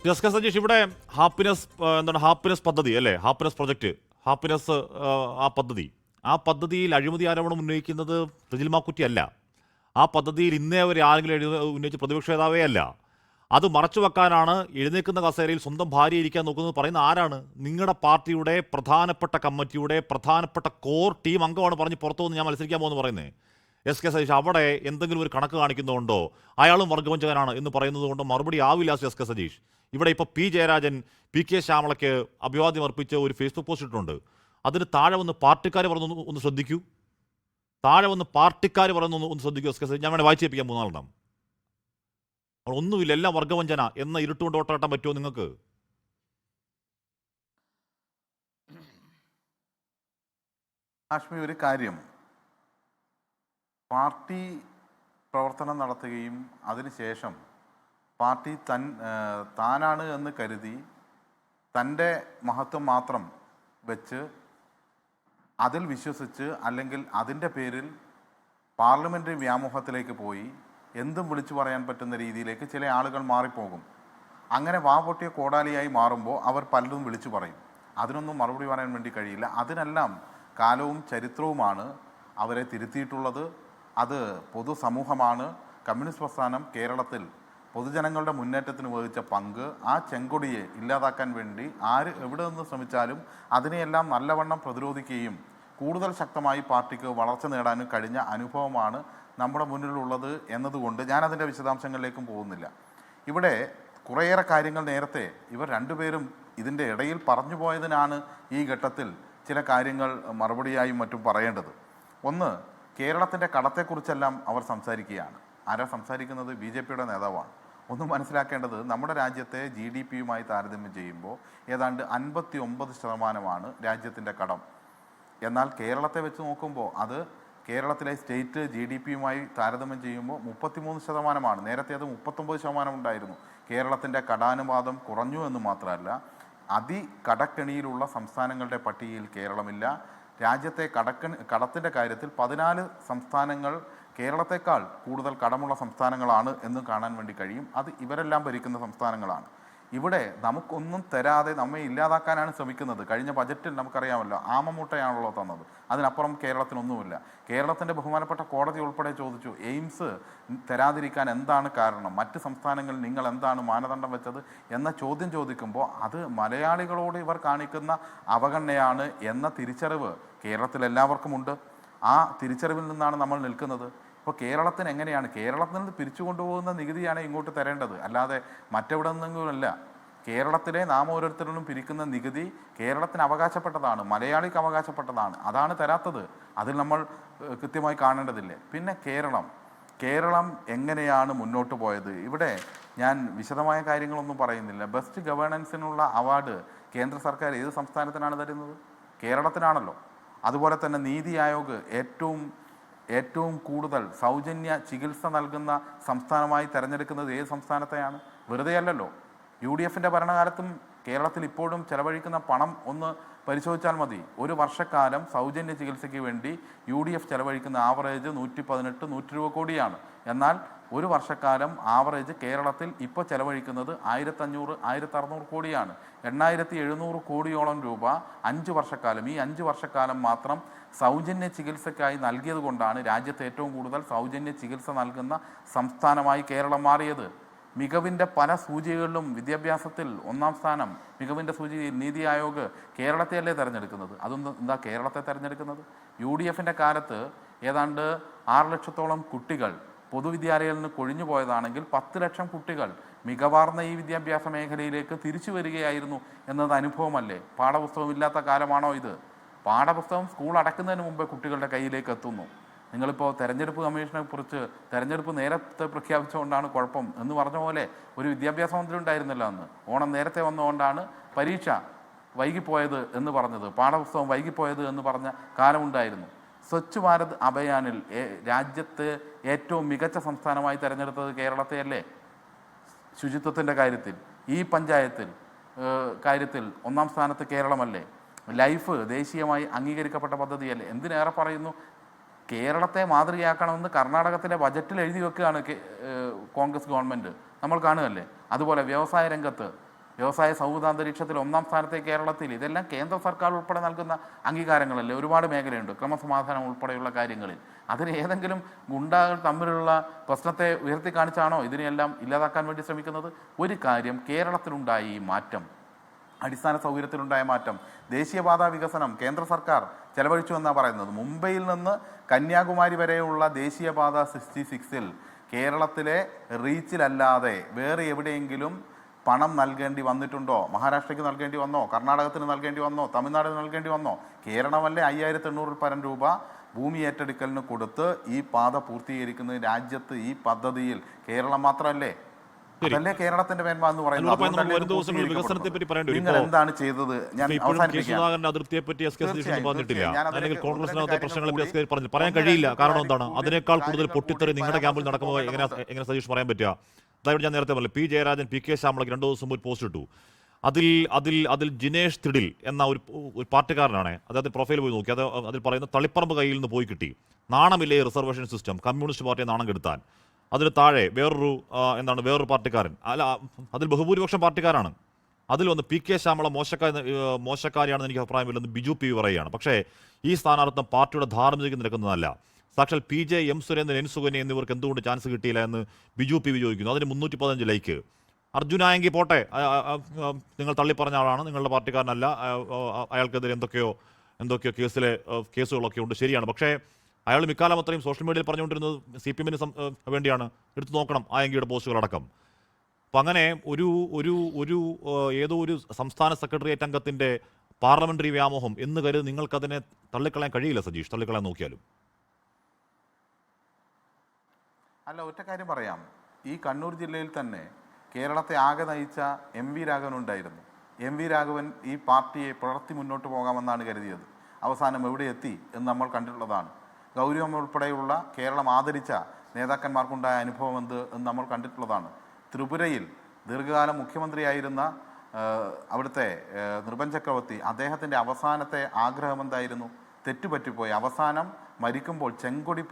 S K Sajeesh, ഇവിടെ happiness പദ്ധതി അല്ലേ, ഹാപ്പിനെസ് പ്രൊജക്ട്, ഹാപ്പിനെസ് ആ പദ്ധതിയിൽ അഴിമതി ആരോപണം ഉന്നയിക്കുന്നത് റിജിൽ മാക്കുറ്റി അല്ല. ആ പദ്ധതിയിൽ ഇന്നേ വരെ ആരെങ്കിലും ഉന്നയിച്ച പ്രതിപക്ഷ നേതാവേ അല്ല. അത് മറച്ചു വെക്കാനാണ് എഴുന്നേൽക്കുന്ന കസേരയിൽ സ്വന്തം ഭാര്യ ഇരിക്കാൻ നോക്കുന്നത് പറയുന്ന ആരാണ്? നിങ്ങളുടെ പാർട്ടിയുടെ പ്രധാനപ്പെട്ട കമ്മിറ്റിയുടെ പ്രധാനപ്പെട്ട കോർ ടീം അംഗമാണ് പറഞ്ഞ് പുറത്തു വന്ന് ഞാൻ മത്സരിക്കാൻ പോകുന്നു പറയുന്നത്. എസ് കെ സതീഷ്, അവിടെ എന്തെങ്കിലും ഒരു കണക്ക് കാണിക്കുന്നതുകൊണ്ടോ അയാളും വർഗവഞ്ചകനാണ് എന്ന് പറയുന്നത് കൊണ്ടോ മറുപടി ആവില്ല എസ് കെ സതീഷ്. ഇവിടെ ഇപ്പോൾ പി ജയരാജൻ പി കെ ശ്യാമളയ്ക്ക് അഭിവാദ്യം അർപ്പിച്ച് ഒരു ഫേസ്ബുക്ക് പോസ്റ്റ് ഇട്ടിട്ടുണ്ട്. അതിന് താഴെ വന്ന് പാർട്ടിക്കാർ പറയുന്നു ഒന്ന് ശ്രദ്ധിക്കൂ. ഒന്ന് ശ്രദ്ധിക്കൂ എസ് കെ സതീഷ്. ഞാൻ വേണേൽ വായിച്ചു കേൾപ്പിക്കാം മൂന്നാളെണ്ണം. ഒന്നുമില്ല, എല്ലാം വർഗവഞ്ചന എന്ന ഇരുട്ടുകൊണ്ട് ഓട്ടാട്ടാൻ പറ്റുമോ നിങ്ങൾക്ക്? ഹാഷ്മി, ഒരു കാര്യം, പാർട്ടി പ്രവർത്തനം നടത്തുകയും അതിനുശേഷം പാർട്ടി താനാണ് എന്ന് കരുതി തൻ്റെ മഹത്വം മാത്രം വെച്ച് അതിൽ വിശ്വസിച്ച് അല്ലെങ്കിൽ അതിൻ്റെ പേരിൽ പാർലമെൻ്ററി വ്യാമോഹത്തിലേക്ക് പോയി എന്തും വിളിച്ചു പറയാൻ പറ്റുന്ന രീതിയിലേക്ക് ചില ആളുകൾ മാറിപ്പോകും. അങ്ങനെ വാപൊട്ടിയ കോടാലിയായി മാറുമ്പോൾ അവർ പലതും വിളിച്ചു പറയും. അതിനൊന്നും മറുപടി പറയാൻ വേണ്ടി കഴിയില്ല. അതിനെല്ലാം കാലവും ചരിത്രവുമാണ് അവരെ തിരുത്തിയിട്ടുള്ളത്. അത് പൊതുസമൂഹമാണ്. കമ്മ്യൂണിസ്റ്റ് പ്രസ്ഥാനം കേരളത്തിൽ പൊതുജനങ്ങളുടെ മുന്നേറ്റത്തിന് വഹിച്ച പങ്ക്, ആ ചെങ്കൊടിയെ ഇല്ലാതാക്കാൻ വേണ്ടി ആര് എവിടെ നിന്ന് ശ്രമിച്ചാലും അതിനെയെല്ലാം നല്ലവണ്ണം പ്രതിരോധിക്കുകയും കൂടുതൽ ശക്തമായി പാർട്ടിക്ക് വളർച്ച നേടാനും കഴിഞ്ഞ അനുഭവമാണ് നമ്മുടെ മുന്നിലുള്ളത് എന്നതുകൊണ്ട് ഞാനതിൻ്റെ വിശദാംശങ്ങളിലേക്കും പോകുന്നില്ല. ഇവിടെ കുറേയേറെ കാര്യങ്ങൾ നേരത്തെ ഇവർ രണ്ടുപേരും ഇതിൻ്റെ ഇടയിൽ പറഞ്ഞു പോയതിനാണ് ഈ ഘട്ടത്തിൽ ചില കാര്യങ്ങൾ മറുപടിയായും മറ്റും പറയേണ്ടത്. ഒന്ന്, കേരളത്തിൻ്റെ കടത്തെക്കുറിച്ചെല്ലാം അവർ സംസാരിക്കുകയാണ്. ആരാ സംസാരിക്കുന്നത്? BJP-യുടെ നേതാവാണ്. ഒന്ന് മനസ്സിലാക്കേണ്ടത്, നമ്മുടെ രാജ്യത്തെ GDP-യുമായി താരതമ്യം ചെയ്യുമ്പോൾ ഏതാണ്ട് 59% രാജ്യത്തിൻ്റെ കടം. എന്നാൽ കേരളത്തെ വെച്ച് നോക്കുമ്പോൾ അത് കേരളത്തിലെ സ്റ്റേറ്റ് GDP-യുമായി താരതമ്യം ചെയ്യുമ്പോൾ 33%. നേരത്തെ അത് 39% ഉണ്ടായിരുന്നു. കേരളത്തിൻ്റെ കടാനുപാതം കുറഞ്ഞു എന്ന് മാത്രമല്ല, അതികടക്കെണിയിലുള്ള സംസ്ഥാനങ്ങളുടെ പട്ടികയിൽ കേരളമില്ല. രാജ്യത്തെ കടത്തിൻ്റെ കാര്യത്തിൽ 14 സംസ്ഥാനങ്ങൾ കേരളത്തെക്കാൾ കൂടുതൽ കടമുള്ള സംസ്ഥാനങ്ങളാണ് എന്ന് കാണാൻ വേണ്ടി കഴിയും. അത് ഇവരെല്ലാം ഭരിക്കുന്ന സംസ്ഥാനങ്ങളാണ്. ഇവിടെ നമുക്കൊന്നും തരാതെ നമ്മെ ഇല്ലാതാക്കാനാണ് ശ്രമിക്കുന്നത്. കഴിഞ്ഞ ബജറ്റിൽ നമുക്കറിയാമല്ലോ, ആമമൂട്ടയാണല്ലോ തന്നത്. അതിനപ്പുറം കേരളത്തിനൊന്നുമില്ല. കേരളത്തിൻ്റെ ബഹുമാനപ്പെട്ട കോടതി ഉൾപ്പെടെ ചോദിച്ചു, എയിംസ് തരാതിരിക്കാൻ എന്താണ് കാരണം, മറ്റ് സംസ്ഥാനങ്ങളിൽ നിങ്ങൾ എന്താണ് മാനദണ്ഡം വെച്ചത് എന്ന ചോദ്യം ചോദിക്കുമ്പോൾ അത് മലയാളികളോട് ഇവർ കാണിക്കുന്ന അവഗണനയാണ് എന്ന തിരിച്ചറിവ് കേരളത്തിലെല്ലാവർക്കുമുണ്ട്. ആ തിരിച്ചറിവിൽ നിന്നാണ് നമ്മൾ നിൽക്കുന്നത്. ഇപ്പോൾ കേരളത്തിന് എങ്ങനെയാണ്, കേരളത്തിൽ നിന്ന് പിരിച്ചു കൊണ്ടുപോകുന്ന നികുതിയാണ് ഇങ്ങോട്ട് തരേണ്ടത്, അല്ലാതെ മറ്റെവിടെ നിന്നെങ്കിലുമല്ല. കേരളത്തിലെ നാം ഓരോരുത്തരിലും പിരിക്കുന്ന നികുതി കേരളത്തിന് അവകാശപ്പെട്ടതാണ്, മലയാളിക്ക് അവകാശപ്പെട്ടതാണ്. അതാണ് തരാത്തത്. അതിൽ നമ്മൾ കൃത്യമായി കാണേണ്ടതില്ലേ. പിന്നെ കേരളം എങ്ങനെയാണ് മുന്നോട്ട് പോയത്? ഇവിടെ ഞാൻ വിശദമായ കാര്യങ്ങളൊന്നും പറയുന്നില്ല. ബെസ്റ്റ് ഗവേണൻസിനുള്ള അവാർഡ് കേന്ദ്ര സർക്കാർ ഏത് സംസ്ഥാനത്തിനാണ് തരുന്നത്? കേരളത്തിനാണല്ലോ. അതുപോലെ തന്നെ നീതി ആയോഗ് ഏറ്റവും കൂടുതൽ സൗജന്യ ചികിത്സ നൽകുന്ന സംസ്ഥാനമായി തിരഞ്ഞെടുക്കുന്നത് ഏത് സംസ്ഥാനത്തെയാണ്? വെറുതെ അല്ലല്ലോ. UDF-ൻ്റെ ഭരണകാലത്തും കേരളത്തിൽ ഇപ്പോഴും ചെലവഴിക്കുന്ന പണം ഒന്ന് പരിശോധിച്ചാൽ മതി. ഒരു വർഷക്കാലം സൗജന്യ ചികിത്സയ്ക്ക് വേണ്ടി UDF ചെലവഴിക്കുന്ന ആവറേജ് 118-120 കോടിയാണ്. എന്നാൽ ഒരു വർഷക്കാലം ആവറേജ് കേരളത്തിൽ ഇപ്പോൾ ചെലവഴിക്കുന്നത് 1500-1600 കോടിയാണ്. 8700 കോടിയോളം രൂപ 5 വർഷക്കാലം, ഈ 5 വർഷക്കാലം മാത്രം സൗജന്യ ചികിത്സയ്ക്കായി നൽകിയത് കൊണ്ടാണ് രാജ്യത്ത് ഏറ്റവും കൂടുതൽ സൗജന്യ ചികിത്സ നൽകുന്ന സംസ്ഥാനമായി കേരളം മാറിയത്. മികവിൻ്റെ പല സൂചികകളിലും വിദ്യാഭ്യാസത്തിൽ 1-ാം സ്ഥാനം, മികവിൻ്റെ സൂചികയിൽ നീതി ആയോഗ് കേരളത്തെയല്ലേ തിരഞ്ഞെടുക്കുന്നത്? എന്താ കേരളത്തെ തിരഞ്ഞെടുക്കുന്നത്? UDF-ൻ്റെ കാലത്ത് ഏതാണ്ട് 6 ലക്ഷത്തോളം കുട്ടികൾ പൊതുവിദ്യാലയത്തിൽ നിന്ന് കൊഴിഞ്ഞു പോയതാണെങ്കിൽ 10 ലക്ഷം കുട്ടികൾ മികവാർന്ന ഈ വിദ്യാഭ്യാസ മേഖലയിലേക്ക് തിരിച്ചു വരികയായിരുന്നു എന്നത് അനുഭവമല്ലേ? പാഠപുസ്തകം ഇല്ലാത്ത കാലമാണോ ഇത്? പാഠപുസ്തകം സ്കൂൾ അടയ്ക്കുന്നതിന് മുമ്പേ കുട്ടികളുടെ കയ്യിലേക്ക് എത്തുന്നു. നിങ്ങളിപ്പോൾ തെരഞ്ഞെടുപ്പ് കമ്മീഷനെ കുറിച്ച് തെരഞ്ഞെടുപ്പ് നേരത്തെ പ്രഖ്യാപിച്ചുകൊണ്ടാണ് കുഴപ്പം എന്ന് പറഞ്ഞ പോലെ ഒരു വിദ്യാഭ്യാസ മന്ത്രി ഉണ്ടായിരുന്നല്ലോ അന്ന്. ഓണം നേരത്തെ വന്നുകൊണ്ടാണ് പരീക്ഷ വൈകിപ്പോയത് എന്ന് പറഞ്ഞത്, പാഠപുസ്തകം വൈകിപ്പോയത് എന്ന് പറഞ്ഞ കാലമുണ്ടായിരുന്നു. സ്വച്ഛ് ഭാരത് അഭിയാനിൽ രാജ്യത്ത് ഏറ്റവും മികച്ച സംസ്ഥാനമായി തിരഞ്ഞെടുത്തത് കേരളത്തെയല്ലേ? ശുചിത്വത്തിൻ്റെ കാര്യത്തിൽ, ഈ പഞ്ചായത്തിൽ കാര്യത്തിൽ 1-ാം സ്ഥാനത്ത് കേരളമല്ലേ? ലൈഫ് ദേശീയമായി അംഗീകരിക്കപ്പെട്ട പദ്ധതിയല്ലേ? എന്തിനേറെ പറയുന്നു, കേരളത്തെ മാതൃകയാക്കണമെന്ന് കർണാടകത്തിലെ ബജറ്റിൽ എഴുതി വെക്കുകയാണ് കോൺഗ്രസ് ഗവൺമെൻറ്. നമ്മൾ കാണുകയല്ലേ. അതുപോലെ വ്യവസായ രംഗത്ത് വ്യവസായ സൗഹൃദാന്തരീക്ഷത്തിൽ 1-ാം സ്ഥാനത്തെ കേരളത്തിൽ. ഇതെല്ലാം കേന്ദ്ര സർക്കാർ ഉൾപ്പെടെ നൽകുന്ന അംഗീകാരങ്ങളല്ലേ. ഒരുപാട് മേഖലയുണ്ട്, ക്രമസമാധാനം ഉൾപ്പെടെയുള്ള കാര്യങ്ങളിൽ. അതിന് ഏതെങ്കിലും ഗുണ്ടകൾ തമ്മിലുള്ള പ്രശ്നത്തെ ഉയർത്തി കാണിച്ചാണോ ഇതിനെല്ലാം ഇല്ലാതാക്കാൻ വേണ്ടി ശ്രമിക്കുന്നത്? ഒരു കാര്യം, കേരളത്തിലുണ്ടായ ഈ മാറ്റം, അടിസ്ഥാന സൗകര്യത്തിലുണ്ടായ മാറ്റം, ദേശീയപാത വികസനം കേന്ദ്ര സർക്കാർ ചെലവഴിച്ചു എന്നാണ് പറയുന്നത്. മുംബൈയിൽ നിന്ന് കന്യാകുമാരി വരെയുള്ള ദേശീയപാത 66-ൽ കേരളത്തിലെ റീച്ചിലല്ലാതെ വേറെ എവിടെയെങ്കിലും പണം നൽകേണ്ടി വന്നിട്ടുണ്ടോ? മഹാരാഷ്ട്രയ്ക്ക് നൽകേണ്ടി വന്നോ? കർണാടകത്തിന് നൽകേണ്ടി വന്നോ? തമിഴ്നാടിന് നൽകേണ്ടി വന്നോ? കേരളമല്ലേ 5800 പരം രൂപ ഭൂമി ഏറ്റെടുക്കലിന് കൊടുത്ത് ഈ പാത പൂർത്തീകരിക്കുന്നത്? രാജ്യത്ത് ഈ പദ്ധതിയിൽ കേരളം മാത്രമല്ലേ? അതല്ലേ കേരളത്തിന്റെ മേന്മ എന്ന് പറയുന്നത്. നിങ്ങൾ എന്താണ് ചെയ്തത്? ഞാൻ അതിർത്തിയെ പറ്റി പറഞ്ഞിട്ടില്ല, അല്ലെങ്കിൽ കോൺഗ്രസിനകത്തെ പ്രശ്നങ്ങളെ പറ്റി പറയാൻ കഴിയില്ല. കാരണം എന്താണ്? അതിനേക്കാൾ കൂടുതൽ പൊട്ടിത്തെറി നിങ്ങളുടെ ക്യാമ്പിൽ നടക്കുമ്പോൾ എങ്ങനെ സതീഷ് പറയാൻ പറ്റുക? അതായത് ഞാൻ നേരത്തെ പറഞ്ഞു, പി ജയരാജൻ, പി കെ ശ്യാമളയ്ക്ക് 2 ദിവസം മുമ്പ് പോസ്റ്റ് ഇട്ടു. അതിൽ ജിനേഷ് തിഡിൽ എന്ന ഒരു പാർട്ടിക്കാരനാണ്. അദ്ദേഹത്തെ പ്രൊഫൈൽ പോയി നോക്കി. അതിൽ പറയുന്ന തളിപ്പറമ്പ് കയ്യിൽ നിന്ന് പോയി കിട്ടി. നാണമില്ലേ റിസർവേഷൻ സിസ്റ്റം, കമ്മ്യൂണിസ്റ്റ് പാർട്ടിയെ നാണം കെടുത്താൻ. അതിന് താഴെ വേറൊരു പാർട്ടിക്കാരൻ, അല്ല അതിൽ ബഹുഭൂരിപക്ഷം പാർട്ടിക്കാരാണ്. അതിൽ വന്ന് പി കെ ശ്യാമള മോശക്കാരിയാണെന്ന് എനിക്ക് അഭിപ്രായമില്ലെന്ന് ബിജു പി പറയുകയാണ്. പക്ഷേ ഈ സ്ഥാനാർത്ഥം പാർട്ടിയുടെ ധാർമ്മികത നിൽക്കുന്നതല്ല. സാക്ഷാൽ P J, M Surendran, N Sukanya എന്നിവർക്ക് എന്തുകൊണ്ട് ചാൻസ് കിട്ടിയില്ല എന്ന് ബിജു പി ചോദിക്കുന്നു. അതിന് 315 ലൈക്ക്. അർജുനായെങ്കിൽ പോട്ടെ, നിങ്ങൾ തള്ളിപ്പറഞ്ഞ ആളാണ്, നിങ്ങളുടെ പാർട്ടിക്കാരനല്ല, അയാൾക്കെതിരെ എന്തൊക്കെയോ കേസുകളൊക്കെ ഉണ്ട്, ശരിയാണ്. പക്ഷേ അയാൾ മിക്കാലം അത്രയും സോഷ്യൽ മീഡിയയിൽ പറഞ്ഞുകൊണ്ടിരുന്നത് CPM-ന് വേണ്ടിയാണ്. എടുത്തു നോക്കണം ആ എങ്കിയുടെ പോസ്റ്റുകളടക്കം. അപ്പം അങ്ങനെ ഏതോ ഒരു സംസ്ഥാന സെക്രട്ടേറിയറ്റ് അംഗത്തിൻ്റെ പാർലമെന്ററി വ്യാമോഹം എന്ന് കരുതി നിങ്ങൾക്കതിനെ തള്ളിക്കളയാൻ കഴിയില്ല സജീഷ്, തള്ളിക്കളയാൻ നോക്കിയാലും. അല്ല, ഒറ്റ കാര്യം പറയാം. ഈ കണ്ണൂർ ജില്ലയിൽ തന്നെ കേരളത്തെ ആകെ നയിച്ച MV രാഘവൻ ഉണ്ടായിരുന്നു. MV രാഘവൻ ഈ പാർട്ടിയെ പുലർത്തി മുന്നോട്ട് പോകാമെന്നാണ് കരുതിയത്. അവസാനം എവിടെ എത്തി എന്ന് നമ്മൾ കണ്ടിട്ടുള്ളതാണ്. ഗൗരിയമ്മ ഉൾപ്പെടെയുള്ള കേരളം ആദരിച്ച നേതാക്കന്മാർക്കുണ്ടായ അനുഭവം എന്ന് നമ്മൾ കണ്ടിട്ടുള്ളതാണ്. ത്രിപുരയിൽ ദീർഘകാലം മുഖ്യമന്ത്രിയായിരുന്ന അവിടുത്തെ നൃപൻ ചക്രവർത്തി, അദ്ദേഹത്തിൻ്റെ അവസാനത്തെ ആഗ്രഹം എന്തായിരുന്നു? തെറ്റുപറ്റിപ്പോയി. അവസാനം മരിക്കുമ്പോൾ ചെങ്കൊടി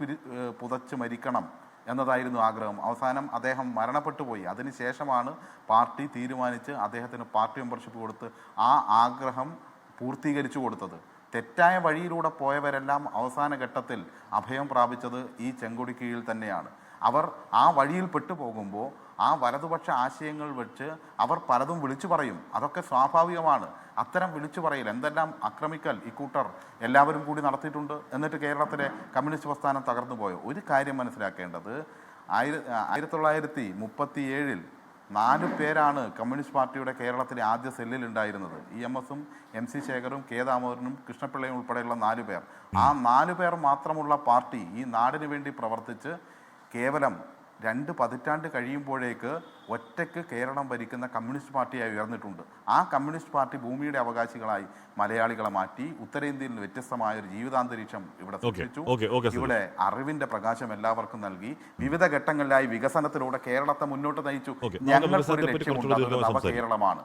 പുതച്ച് മരിക്കണം എന്നതായിരുന്നു ആഗ്രഹം. അവസാനം അദ്ദേഹം മരണപ്പെട്ടു പോയി. അതിനുശേഷമാണ് പാർട്ടി തീരുമാനിച്ച് അദ്ദേഹത്തിന് പാർട്ടി മെമ്പർഷിപ്പ് കൊടുത്ത് ആ ആഗ്രഹം പൂർത്തീകരിച്ചു കൊടുത്തത്. തെറ്റായ വഴിയിലൂടെ പോയവരെല്ലാം അവസാന ഘട്ടത്തിൽ അഭയം പ്രാപിച്ചത് ഈ ചെങ്കൊടി കീഴിൽ തന്നെയാണ്. അവർ ആ വഴിയിൽ പെട്ടുപോകുമ്പോൾ ആ വലതുപക്ഷ ആശയങ്ങൾ വെച്ച് അവർ പലതും വിളിച്ചു പറയും. അതൊക്കെ സ്വാഭാവികമാണ്. അത്തരം വിളിച്ചു പറയൽ, എന്തെല്ലാം ആക്രമിക്കൽ ഇക്കൂട്ടർ എല്ലാവരും കൂടി നടത്തിയിട്ടുണ്ട്. എന്നിട്ട് കേരളത്തിലെ കമ്മ്യൂണിസ്റ്റ് പ്രസ്ഥാനം തകർന്നു പോയോ? ഒരു കാര്യം മനസ്സിലാക്കേണ്ടത്, 1937-ൽ 4 പേരാണ് കമ്മ്യൂണിസ്റ്റ് പാർട്ടിയുടെ കേരളത്തിലെ ആദ്യ സെല്ലിൽ ഉണ്ടായിരുന്നത്. EMS-ഉം MC ശേഖറും K ദാമോദരനും കൃഷ്ണപിള്ളയും ഉൾപ്പെടെയുള്ള 4 പേർ. ആ 4 പേർ മാത്രമുള്ള പാർട്ടി ഈ നാടിന് വേണ്ടി പ്രവർത്തിച്ച് കേവലം 2 പതിറ്റാണ്ട് കഴിയുമ്പോഴേക്ക് ഒറ്റയ്ക്ക് കേരളം ഭരിക്കുന്ന കമ്മ്യൂണിസ്റ്റ് പാർട്ടിയായി ഉയർന്നിട്ടുണ്ട്. ആ കമ്മ്യൂണിസ്റ്റ് പാർട്ടി ഭൂമിയുടെ അവകാശികളായി മലയാളികളെ മാറ്റി. ഉത്തരേന്ത്യയിൽ നിന്ന് വ്യത്യസ്തമായ ഒരു ജീവിതാന്തരീക്ഷം ഇവിടെ സൃഷ്ടിച്ചു. ഇവിടെ അറിവിന്റെ പ്രകാശം എല്ലാവർക്കും നൽകി. വിവിധ ഘട്ടങ്ങളിലായി വികസനത്തിലൂടെ കേരളത്തെ മുന്നോട്ട് നയിച്ചു. ഞങ്ങൾക്കൊരു ലക്ഷ്യമുണ്ടാകുന്നത് കേരളമാണ്.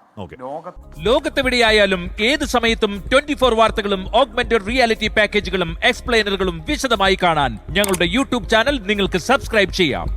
ലോകത്തെവിടെയായാലും ഏത് സമയത്തും 24 വാർത്തകളും ഓഗ്മെന്റഡ് റിയാലിറ്റി പാക്കേജുകളും എക്സ്പ്ലെയിനറുകളും വിശദമായി കാണാൻ ഞങ്ങളുടെ YouTube ചാനൽ നിങ്ങൾക്ക് സബ്സ്ക്രൈബ് ചെയ്യാം.